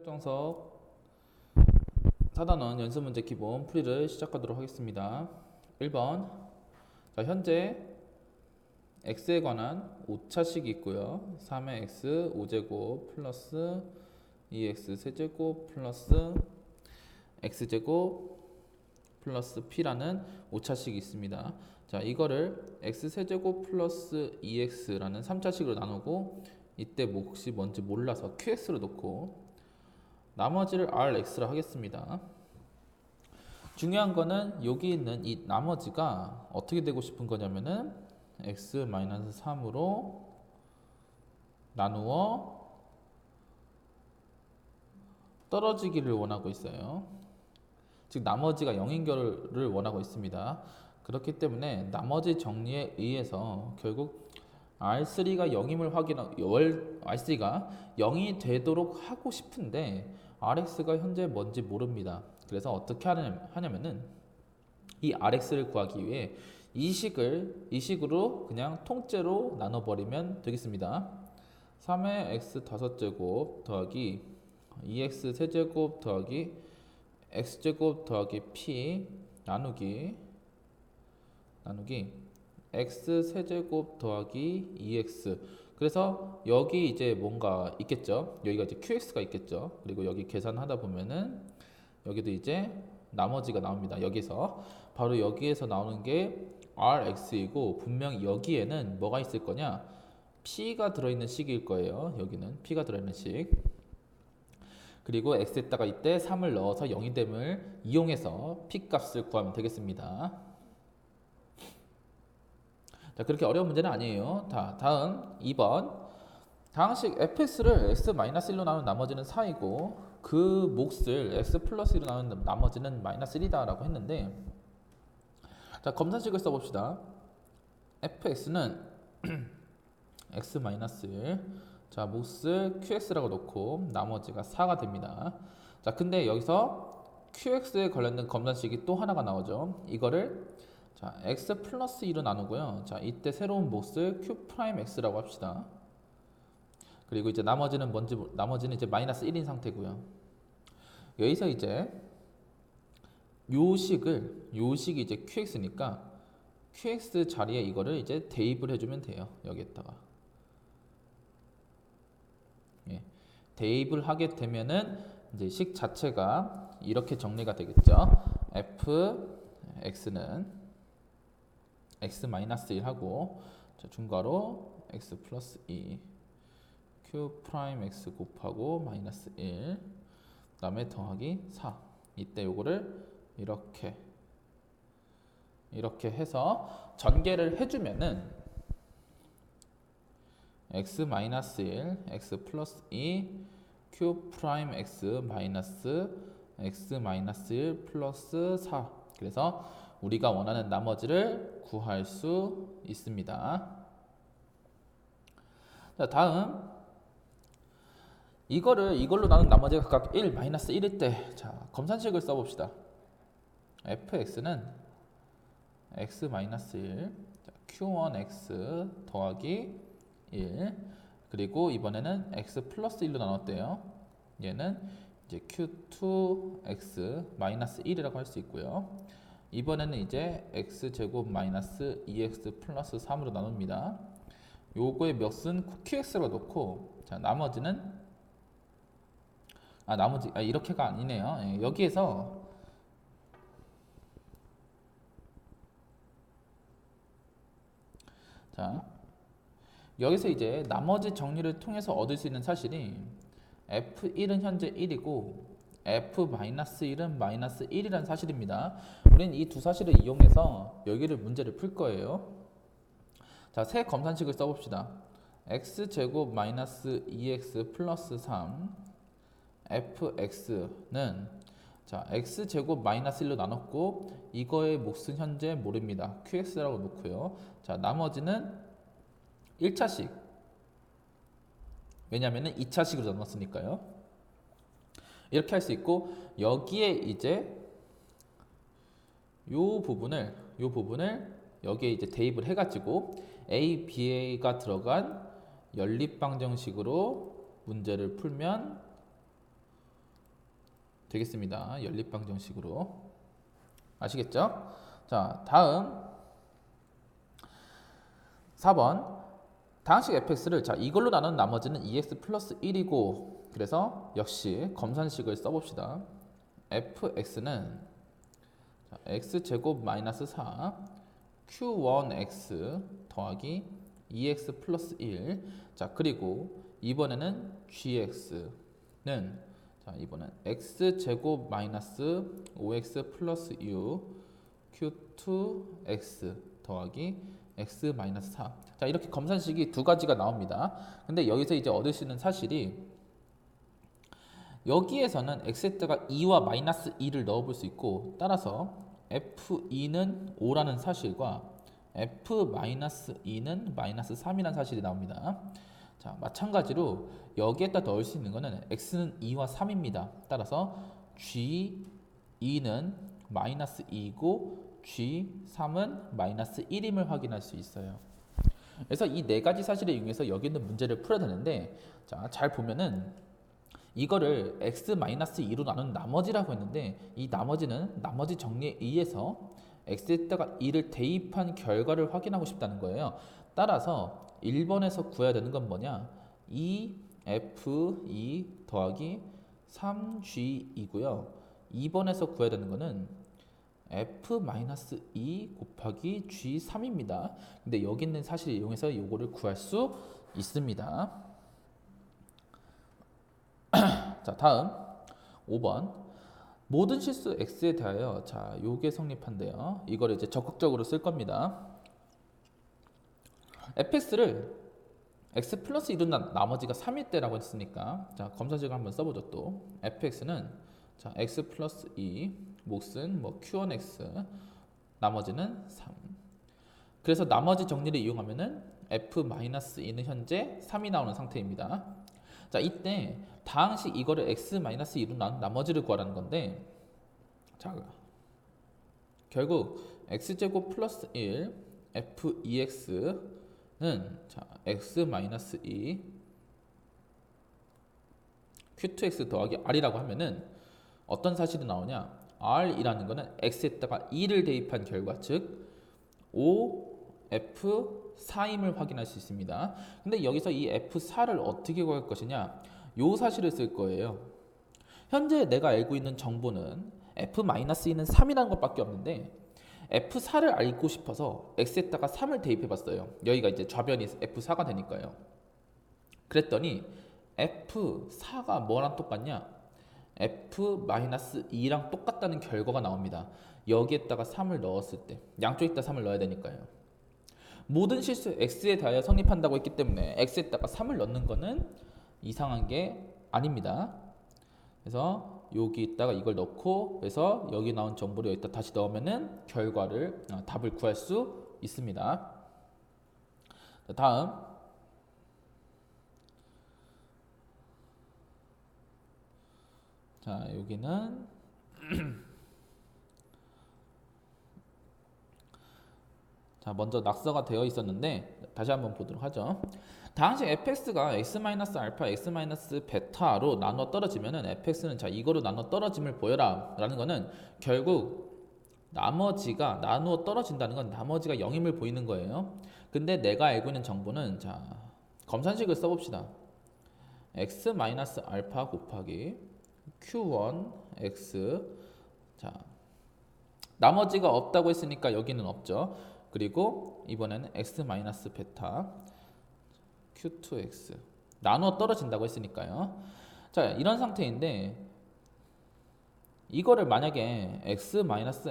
정석 4단원 연습문제 기본 풀이를 시작하도록 하겠습니다. 1번. 자, 현재 x에 관한 오차식이 있고요. 3의 x 5제곱 플러스 2x 세제곱 플러스 x제곱 플러스 p라는 오차식이 있습니다. 자, 이거를 x 세제곱 플러스 2x라는 3차식으로 나누고 이때 몫이 뭔지 몰라서 qx로 놓고 나머지를 rx라 하겠습니다. 중요한 거는 여기 있는 이 나머지가 어떻게 되고 싶은 거냐면은 x-3으로 나누어 떨어지기를 원하고 있어요. 즉 나머지가 0인 결을 원하고 있습니다. 그렇기 때문에 나머지 정리에 의해서 결국 R3가 0임을 R3가 0이 되도록 하고 싶은데 RX가 현재 뭔지 모릅니다. 그래서 어떻게 하냐면은 이 RX를 구하기 위해 이 식으로 그냥 통째로 나눠버리면 되겠습니다. 3의 x 5제곱 더하기 2x 세제곱 더하기 x제곱 더하기 p 나누기 x 세제곱 더하기 2x. 그래서 여기 이제 뭔가 있겠죠. 여기가 이제 qx가 있겠죠. 그리고 여기 계산하다 보면은 여기도 이제 나머지가 나옵니다. 여기서 바로 여기에서 나오는 게 rx이고 분명히 여기에는 뭐가 있을 거냐? p가 들어있는 식일 거예요. 여기는 p가 들어있는 식. 그리고 x에다가 이때 3을 넣어서 0이 됨을 이용해서 p 값을 구하면 되겠습니다. 자, 그렇게 어려운 문제는 아니에요. 다음 2번. 다항식 fx를 x-1로 나눈 나머지는 4이고 그 몫을 x 플러스 1로 나눈 나머지는 마이너스 1이다 라고 했는데, 자, 검산식을 써봅시다. fx는 x-1, 자, 몫을 qx라고 놓고 나머지가 4가 됩니다. 자, 근데 여기서 qx에 관련된 검산식이 또 하나가 나오죠. 이거를 자, x 플러스 2로 나누고요. 자, 이때 새로운 몫을 q 프라임 x라고 합시다. 그리고 이제 나머지는 이제 마이너스 1인 상태고요. 여기서 이제 요 식이 이제 qx니까 qx 자리에 이거를 이제 대입을 해주면 돼요. 여기에다가. 예. 대입을 하게 되면은 이제 식 자체가 이렇게 정리가 되겠죠. fx는 x-1 하고, 자, 중괄호 x 플러스 2 q 프라임 x 곱하고 마이너스 1 그 다음에 더하기 4. 이때 요거를 이렇게 해서 전개를 해주면은 x-1 x 플러스 2 q 프라임 x 마이너스 x-1 플러스 4. 그래서 우리가 원하는 나머지를 구할 수 있습니다. 자, 다음 이걸로 나눈 나머지가 각각 1, 마이너스 1일 때, 자, 검산식을 써봅시다. fx는 x-1 q1x 더하기 1 그리고 이번에는 x 플러스 1로 나눴대요. 얘는 이제 q2x 마이너스 1이라고 할 수 있고요. 이번에는 이제 x제곱 마이너스 2x 플러스 3으로 나눕니다. 요거의 멱은 qx로 놓고, 자, 나머지는 이렇게가 아니네요. 예, 여기에서 자, 여기서 이제 나머지 정리를 통해서 얻을 수 있는 사실이 f1은 현재 1이고 f-1은 마이너스 1이라는 사실입니다. 우리는 이 두 사실을 이용해서 여기를 문제를 풀 거예요. 자, 새 검산식을 써봅시다. x제곱 마이너스 2x 플러스 3 fx는 자, x제곱 마이너스 1로 나눴고 이거의 몫은 현재 모릅니다. qx라고 놓고요. 자, 나머지는 1차식, 왜냐면은 2차식으로 나눴으니까요. 이렇게 할 수 있고, 여기에 이제 요 부분을 여기에 이제 대입을 해가지고 a, b가 들어간 연립방정식으로 문제를 풀면 되겠습니다. 연립방정식으로. 아시겠죠? 자, 다음 4번. 다항식 fx를 자 이걸로 나눈 나머지는 2x 플러스 1이고 그래서 역시 검산식을 써봅시다. fx는 x제곱 마이너스 4 q1x 더하기 2x 플러스 1. 자 그리고 이번에는 gx는 자 이번엔 x제곱 마이너스 5x 플러스 6 q2x 더하기 x 마이너스 4. 자 이렇게 검산식이 두 가지가 나옵니다. 근데 여기서 이제 얻으시는 사실이 여기에서는 x에다가 2와 마이너스 2를 넣어볼 수 있고 따라서 f2는 5라는 사실과 f-2는 마이너스 3이라는 사실이 나옵니다. 자 마찬가지로 여기에다 넣을 수 있는 거는 x는 2와 3입니다. 따라서 g2는 마이너스 2이고 G3은 마이너스 1임을 확인할 수 있어요. 그래서 이 네 가지 사실에 이용해서 여기 있는 문제를 풀어야 되는데 자, 잘 보면은 이거를 x-2로 나눈 나머지라고 했는데 이 나머지는 나머지 정리에 의해서 x에다가 2를 대입한 결과를 확인하고 싶다는 거예요. 따라서 1번에서 구해야 되는 건 뭐냐? 2f2 더하기 3g이고요. 2번에서 구해야 되는 거는 f-2 곱하기 g3입니다. 근데 여기 있는 사실을 이용해서 이거를 구할 수 있습니다. 자, 다음 5번. 모든 실수 x에 대하여 자, 요게 성립한대요. 이거를 이제 적극적으로 쓸 겁니다. fx를 x 플러스 1은 나머지가 3일 때라고 했으니까 자, 검사식을 한번 써보죠. 또 fx는 자, x 플러스 2 몫은 뭐 q1x 나머지는 3. 그래서 나머지 정리를 이용하면은 f-2는 현재 3이 나오는 상태입니다. 자 이때 다항식 이거를 x-2로 나눈 나머지를 구하라는 건데 자 결국 x제곱 플러스 1 f2x는 자 x-2 q2x 더하기 r이라고 하면은 어떤 사실이 나오냐? r이라는 거는 x에다가 2를 대입한 결과 즉 OF4임을 확인할 수 있습니다. 근데 여기서 이 F4를 어떻게 구할 것이냐? 요 사실을 쓸 거예요. 현재 내가 알고 있는 정보는 F-2는 3이라는 것밖에 없는데 F4를 알고 싶어서 x에다가 3을 대입해 봤어요. 여기가 이제 좌변이 F4가 되니까요. 그랬더니 F4가 뭐랑 똑같냐? f-2랑 똑같다는 결과가 나옵니다. 여기에다가 3을 넣었을 때 양쪽에다 3을 넣어야 되니까요. 모든 실수 x에 대하여 성립한다고 했기 때문에 x에다가 3을 넣는 거는 이상한 게 아닙니다. 그래서 여기에다가 이걸 넣고 그래서 여기 나온 정보를 여기다 다시 넣으면은 결과를 답을 구할 수 있습니다. 자, 다음 자 여기는 자 먼저 낙서가 되어 있었는데 다시 한번 보도록 하죠. 다항식 fx가 x-알파, x-베타로 나눠 떨어지면은 fx는 자 이거로 나눠 떨어짐을 보여라 라는 거는 결국 나머지가 나누어 떨어진다는 건 나머지가 0임을 보이는 거예요. 근데 내가 알고 있는 정보는 자 검산식을 써봅시다. x-알파 곱하기 q1x 자 나머지가 없다고 했으니까 여기는 없죠. 그리고 이번에는 x-베타 q2x 나누어 떨어진다고 했으니까요. 자 이런 상태인데 이거를 만약에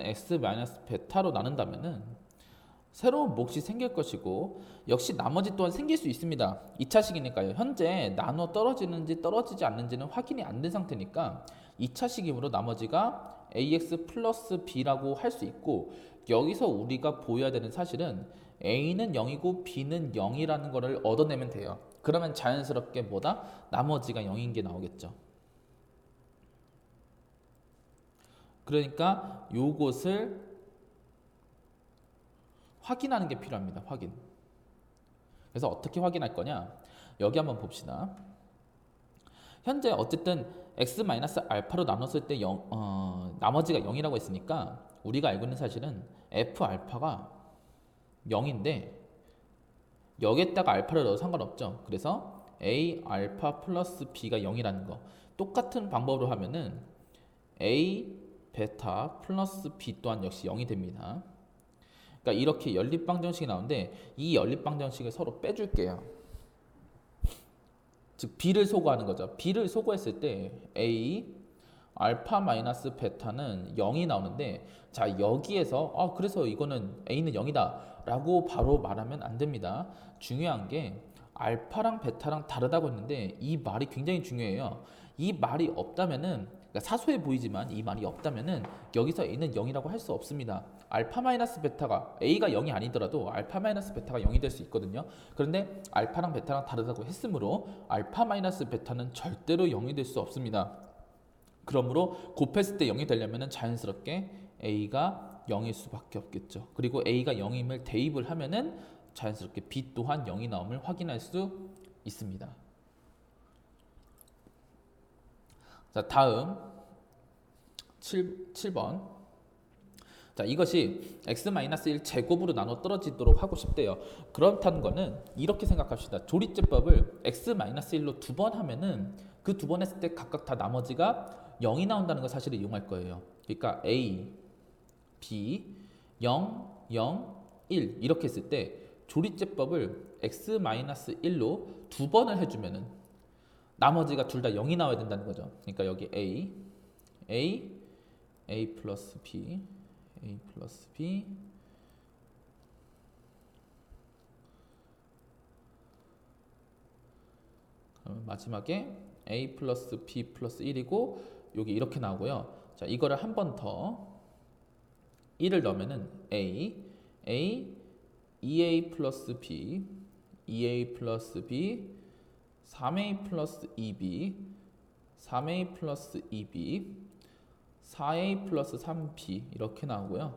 x-베타로 나눈다면은 새로운 몫이 생길 것이고 역시 나머지 또한 생길 수 있습니다. 2차식이니까요. 현재 나눠 떨어지는지 떨어지지 않는지는 확인이 안 된 상태니까 2차식이므로 나머지가 ax 플러스 b라고 할 수 있고 여기서 우리가 보여야 되는 사실은 a는 0이고 b는 0이라는 거를 얻어내면 돼요. 그러면 자연스럽게 뭐다? 나머지가 0인 게 나오겠죠. 그러니까 요것을 확인하는 게 필요합니다. 확인. 그래서 어떻게 확인할 거냐? 여기 한번 봅시다. 현재 어쨌든 x-알파로 나눴을 때 나머지가 0이라고 했으니까 우리가 알고 있는 사실은 f-알파가 0인데 여기에다가 알파를 넣어도 상관없죠. 그래서 a 알파 플러스 b가 0이라는 거 똑같은 방법으로 하면은 a 베타 플러스 b 또한 역시 0이 됩니다. 그러니까 이렇게 연립방정식이 나오는데 이 연립방정식을 서로 빼줄게요. 즉 b를 소거하는 거죠. b를 소거했을 때 a 알파 마이너스 베타는 0이 나오는데 자 여기에서 그래서 이거는 a는 0이다 라고 바로 말하면 안 됩니다. 중요한 게 알파랑 베타랑 다르다고 했는데 이 말이 굉장히 중요해요. 이 말이 없다면은 그러니까 사소해 보이지만 이 말이 없다면은 여기서 a는 0이라고 할 수 없습니다. 알파 마이너스 베타가 a가 0이 아니더라도 알파 마이너스 베타가 0이 될 수 있거든요. 그런데 알파랑 베타랑 다르다고 했으므로 알파 마이너스 베타는 절대로 0이 될 수 없습니다. 그러므로 곱했을 때 0이 되려면 자연스럽게 a가 0일 수밖에 없겠죠. 그리고 a가 0임을 대입을 하면은 자연스럽게 b 또한 0이 나옴을 확인할 수 있습니다. 자, 다음 7번. 자, 이것이 x-1 제곱으로 나눠 떨어지도록 하고 싶대요. 그렇다는 거는 이렇게 생각합시다. 조리제법을 x-1로 두 번 하면은 그 두 번 했을 때 각각 다 나머지가 0이 나온다는 걸 사실을 이용할 거예요. 그러니까 a, b, 0, 0, 1 이렇게 했을 때 조리제법을 x-1로 두 번을 해주면은 나머지가 둘 다 0이 나와야 된다는 거죠. 그러니까 여기 a 플러스 b, a 플러스 b, 그러면 마지막에 a 플러스 b 플러스 1이고 여기 이렇게 나오고요. 자, 이거를 한 번 더 1을 넣으면은 a, 2a 플러스 b, 2a 플러스 b, 3a 플러스 2b, 3a 플러스 2b, 4a 플러스 3b 이렇게 나오고요.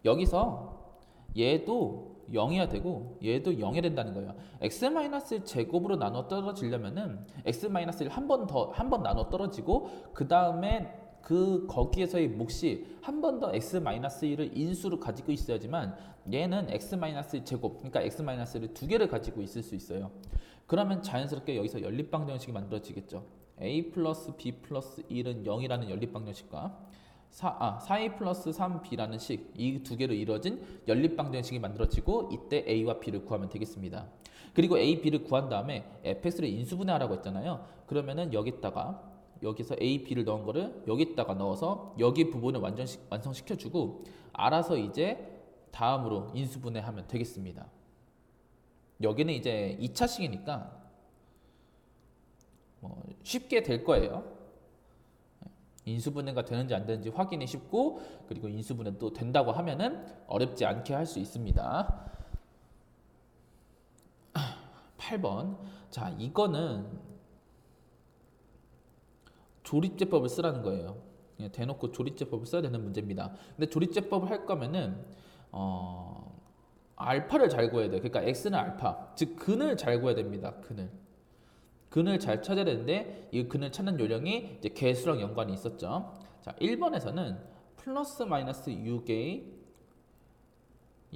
여기서 얘도 0이어야 되고 얘도 0이 된다는 거예요. x-1 제곱으로 나눠 떨어지려면은 x-1 한 번 나눠 떨어지고 그 다음에 거기에서의 몫이 한 번 더 x-1을 인수로 가지고 있어야지만 얘는 x-1 제곱 그러니까 x-를 두 개를 가지고 있을 수 있어요. 그러면 자연스럽게 여기서 연립방정식이 만들어지겠죠. a 플러스 b 플러스 1은 0이라는 연립방정식과 4a 플러스 3b라는 식, 이 두 개로 이루어진 연립방정식이 만들어지고 이때 a와 b를 구하면 되겠습니다. 그리고 a, b를 구한 다음에 fx를 인수분해하라고 했잖아요. 그러면은 여기서 a, b를 넣은 거를 여기다가 넣어서 여기 부분을 완성시켜주고 알아서 이제 다음으로 인수분해하면 되겠습니다. 여기는 이제 2차식이니까 쉽게 될 거예요. 인수분해가 되는지 안 되는지 확인이 쉽고 그리고 인수분해도 된다고 하면은 어렵지 않게 할 수 있습니다. 8번. 자, 이거는 조립제법을 쓰라는 거예요. 그냥 대놓고 조립제법을 써야 되는 문제입니다. 근데 조립제법을 할 거면은 알파를 잘 구해야 돼요. 그러니까 x는 알파, 즉 근을 잘 구해야 됩니다. 근을 잘 찾아야 되는데 이 근을 찾는 요령이 이제 개수랑 연관이 있었죠. 자, 1번에서는 플러스 마이너스 6의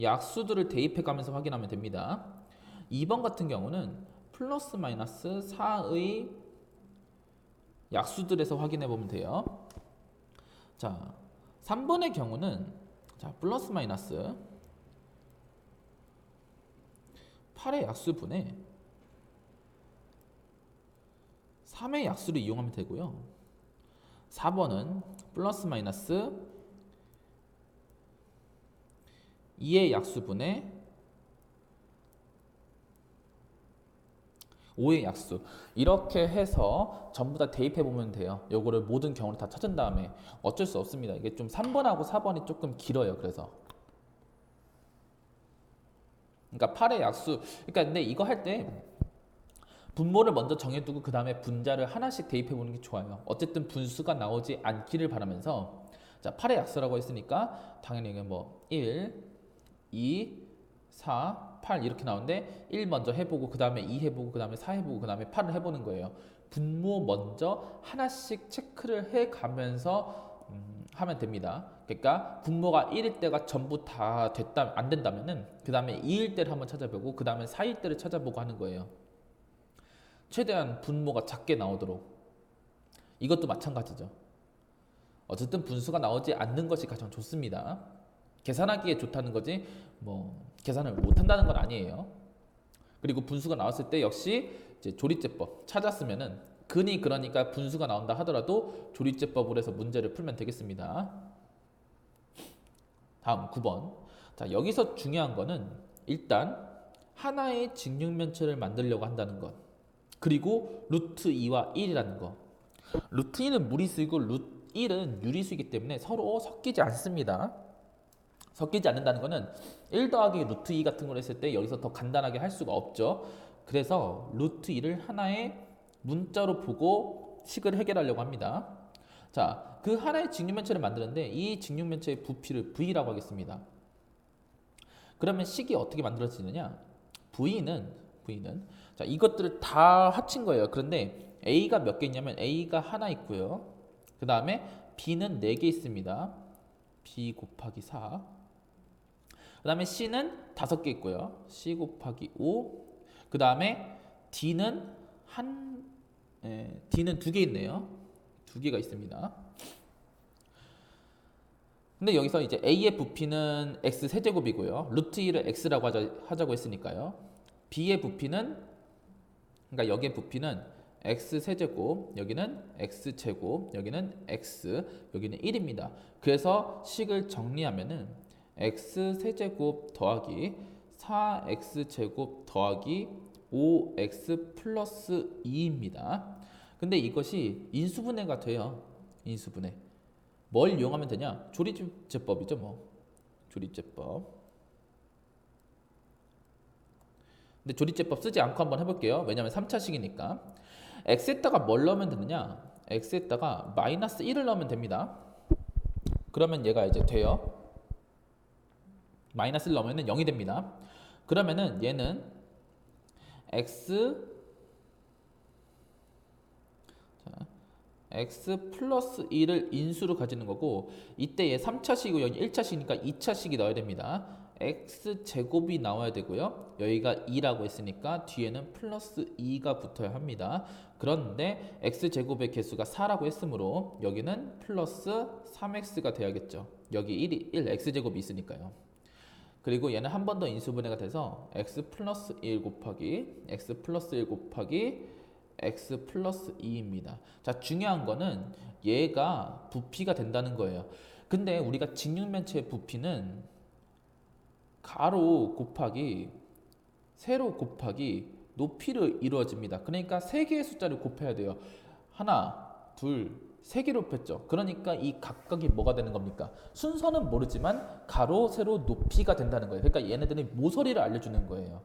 약수들을 대입해 가면서 확인하면 됩니다. 2번 같은 경우는 플러스 마이너스 4의 약수들에서 확인해 보면 돼요. 자, 3번의 경우는 플러스 마이너스 8의 약수분의 3의 약수를 이용하면 되고요. 4번은 플러스 마이너스 2의 약수분의 5의 약수 이렇게 해서 전부 다 대입해 보면 돼요. 요거를 모든 경우를 다 찾은 다음에 어쩔 수 없습니다. 이게 좀 3번하고 4번이 조금 길어요. 그러니까 8의 약수 그러니까 근데 이거 할 때 분모를 먼저 정해두고 그 다음에 분자를 하나씩 대입해 보는 게 좋아요. 어쨌든 분수가 나오지 않기를 바라면서 자 8의 약수라고 했으니까 당연히 이게 1, 2, 4, 8 이렇게 나오는데 1 먼저 해보고 그 다음에 2 해보고 그 다음에 4 해보고 그 다음에 8을 해보는 거예요. 분모 먼저 하나씩 체크를 해 가면서 하면 됩니다. 그러니까 분모가 1일 때가 전부 다 됐다 안 된다면은 그 다음에 2일 때를 한번 찾아보고 그 다음에 4일 때를 찾아보고 하는 거예요. 최대한 분모가 작게 나오도록. 이것도 마찬가지죠. 어쨌든 분수가 나오지 않는 것이 가장 좋습니다. 계산하기에 좋다는 거지 뭐 계산을 못한다는 건 아니에요. 그리고 분수가 나왔을 때 역시 이제 조리제법 찾았으면은 근이 그러니까 분수가 나온다 하더라도 조리제법으로 해서 문제를 풀면 되겠습니다. 다음 9번. 자, 여기서 중요한 거는 일단 하나의 직육면체를 만들려고 한다는 것. 그리고 루트 2와 1이라는 거. 루트 2는 무리수이고 루트 1은 유리수이기 때문에 서로 섞이지 않습니다. 섞이지 않는다는 거는 1 더하기 루트 2 같은 걸 했을 때 여기서 더 간단하게 할 수가 없죠. 그래서 루트 2를 하나의 문자로 보고 식을 해결하려고 합니다. 자, 그 하나의 직육면체를 만드는데 이 직육면체의 부피를 V라고 하겠습니다. 그러면 식이 어떻게 만들어지느냐? V는 자, 이것들을 다 합친 거예요. 그런데 A가 몇 개 있냐면 A가 하나 있고요. 그 다음에 B는 4개 있습니다. B 곱하기 4. 그 다음에 C는 5개 있고요. C 곱하기 5. 그 다음에 D는 D는 2개 있네요. 2개가 있습니다. 근데 여기서 이제 A의 부피는 X 세제곱이고요. 루트 2를 X라고 하자고 했으니까요. B의 부피는, 그러니까 여기의 부피는 X 세제곱, 여기는 X 제곱, 여기는 X, 여기는 1입니다. 그래서 식을 정리하면은 X 세제곱 더하기 4X 제곱 더하기 5X 플러스 2입니다. 근데 이것이 인수분해가 돼요. 인수분해. 뭘 이용하면 되냐? 조리제법이죠, 뭐. 조리제법. 근데 조리제법 쓰지 않고 한번 해볼게요. 왜냐면 3차식이니까. x에다가 뭘 넣으면 되느냐? x에다가 마이너스 1을 넣으면 됩니다. 그러면 얘가 이제 돼요. 마이너스 1 넣으면 0이 됩니다. 그러면은 얘는 x 플러스 1을 인수로 가지는 거고 이때 얘 3차식이고 여기 1차식이니까 2차식이 넣어야 됩니다. x 제곱이 나와야 되고요. 여기가 2라고 했으니까 뒤에는 플러스 2가 붙어야 합니다. 그런데 x 제곱의 개수가 4라고 했으므로 여기는 플러스 3x가 돼야겠죠. 여기 1 x 제곱이 있으니까요. 그리고 얘는 한 번 더 인수분해가 돼서 x 플러스 1 곱하기 x 플러스 1 곱하기 x 플러스 2입니다. 자, 중요한 거는 얘가 부피가 된다는 거예요. 근데 우리가 직육면체의 부피는 가로 곱하기 세로 곱하기 높이로 이루어집니다. 그러니까 세 개의 숫자를 곱해야 돼요. 하나, 둘, 세 개로 곱했죠. 그러니까 이 각각이 뭐가 되는 겁니까? 순서는 모르지만 가로, 세로, 높이가 된다는 거예요. 그러니까 얘네들이 모서리를 알려주는 거예요.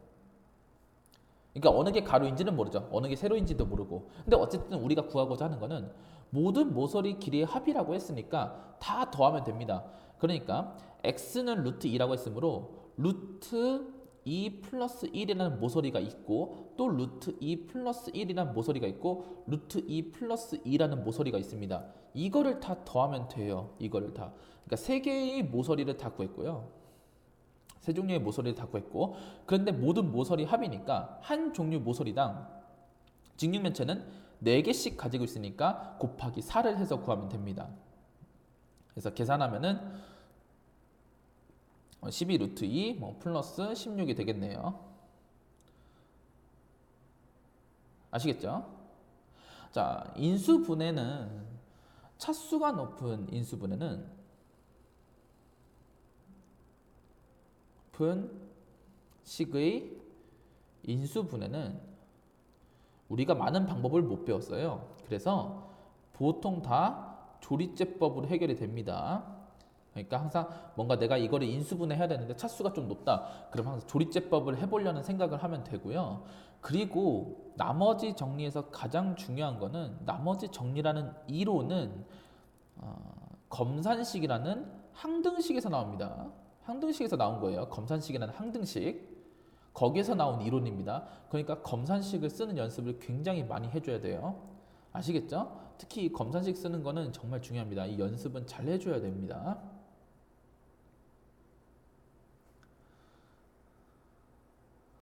그러니까 어느 게 가로인지는 모르죠. 어느 게 세로인지도 모르고. 근데 어쨌든 우리가 구하고자 하는 거는 모든 모서리 길이의 합이라고 했으니까 다 더하면 됩니다. 그러니까 x는 루트 2라고 했으므로 루트 2 플러스 1이라는 모서리가 있고 또 루트 2 플러스 1이라는 모서리가 있고 루트 2 플러스 2라는 모서리가 있습니다. 이거를 다 더하면 돼요. 이거를 다. 그러니까 세 개의 모서리를 다 구했고요. 세 종류의 모서리를 다 구했고 그런데 모든 모서리 합이니까 한 종류 모서리당 직육면체는 4개씩 가지고 있으니까 곱하기 4를 해서 구하면 됩니다. 그래서 계산하면은 12 루트 2 뭐 플러스 16이 되겠네요. 아시겠죠? 자, 인수분해는 차수가 높은 인수분해는 높은 식의 인수분해는 우리가 많은 방법을 못 배웠어요. 그래서 보통 다 조리제법으로 해결이 됩니다. 그러니까 항상 뭔가 내가 이거를 인수분해해야 되는데 차수가 좀 높다. 그럼 항상 조리제법을 해보려는 생각을 하면 되고요. 그리고 나머지 정리에서 가장 중요한 거는 나머지 정리라는 이론은 검산식이라는 항등식에서 나옵니다. 항등식에서 나온 거예요. 검산식이라는 항등식. 거기에서 나온 이론입니다. 그러니까 검산식을 쓰는 연습을 굉장히 많이 해줘야 돼요. 아시겠죠? 특히 이 검산식 쓰는 거는 정말 중요합니다. 이 연습은 잘 해줘야 됩니다.